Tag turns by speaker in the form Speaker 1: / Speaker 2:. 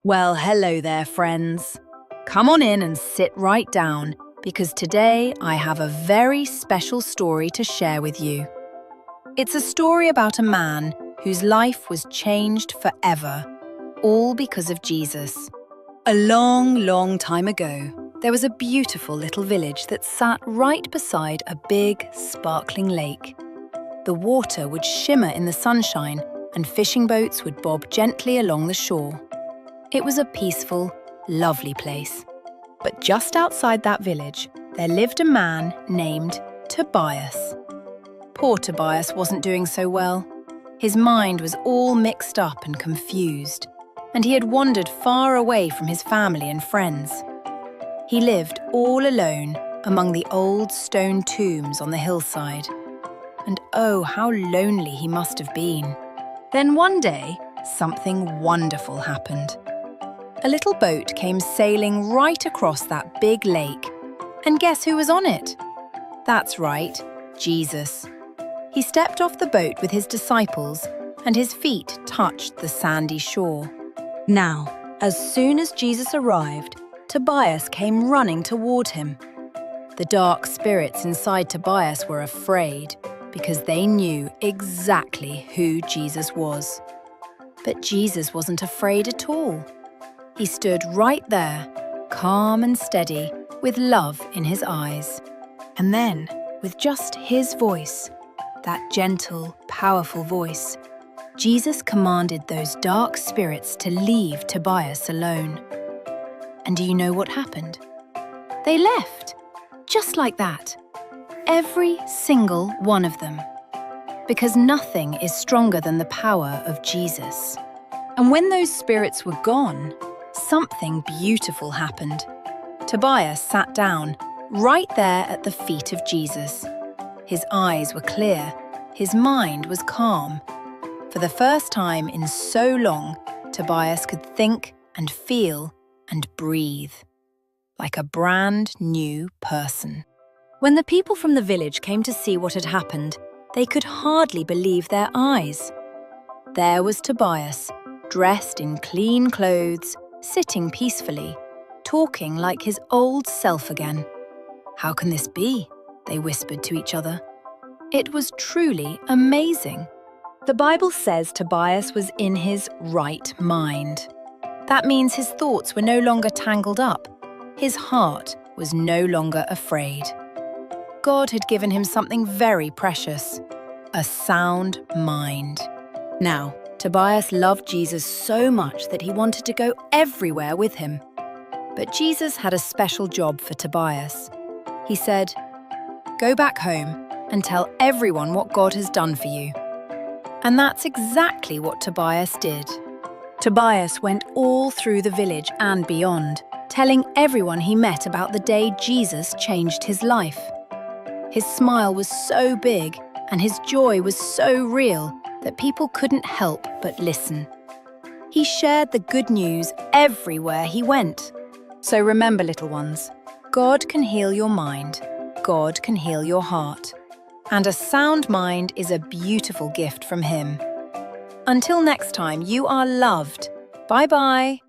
Speaker 1: Well, hello there, friends. Come on in and sit right down, because today I have a very special story to share with you. It's a story about a man whose life was changed forever, all because of Jesus. A long, long time ago, there was a beautiful little village that sat right beside a big, sparkling lake. The water would shimmer in the sunshine, and fishing boats would bob gently along the shore. It was a peaceful, lovely place. But just outside that village, there lived a man named Tobias. Poor Tobias wasn't doing so well. His mind was all mixed up and confused, and he had wandered far away from his family and friends. He lived all alone among the old stone tombs on the hillside. And oh, how lonely he must have been. Then one day, something wonderful happened. A little boat came sailing right across that big lake. And guess who was on it? That's right, Jesus. He stepped off the boat with his disciples, and his feet touched the sandy shore. Now, as soon as Jesus arrived, Tobias came running toward him. The dark spirits inside Tobias were afraid, because they knew exactly who Jesus was. But Jesus wasn't afraid at all. He stood right there, calm and steady, with love in his eyes. And then, with just his voice, that gentle, powerful voice, Jesus commanded those dark spirits to leave Tobias alone. And do you know what happened? They left, just like that. Every single one of them. Because nothing is stronger than the power of Jesus. And when those spirits were gone, something beautiful happened. Tobias sat down, right there at the feet of Jesus. His eyes were clear, his mind was calm. For the first time in so long, Tobias could think and feel and breathe, like a brand new person. When the people from the village came to see what had happened, they could hardly believe their eyes. There was Tobias, dressed in clean clothes, sitting peacefully, talking like his old self again. "How can this be?" they whispered to each other. It was truly amazing. The Bible says Tobias was in his right mind. That means his thoughts were no longer tangled up. His heart was no longer afraid. God had given him something very precious, a sound mind. Now, Tobias loved Jesus so much that he wanted to go everywhere with him. But Jesus had a special job for Tobias. He said, "Go back home and tell everyone what God has done for you." And that's exactly what Tobias did. Tobias went all through the village and beyond, telling everyone he met about the day Jesus changed his life. His smile was so big and his joy was so real that people couldn't help but listen. He shared the good news everywhere he went. So remember, little ones, God can heal your mind, God can heal your heart. And a sound mind is a beautiful gift from Him. Until next time, you are loved. Bye-bye.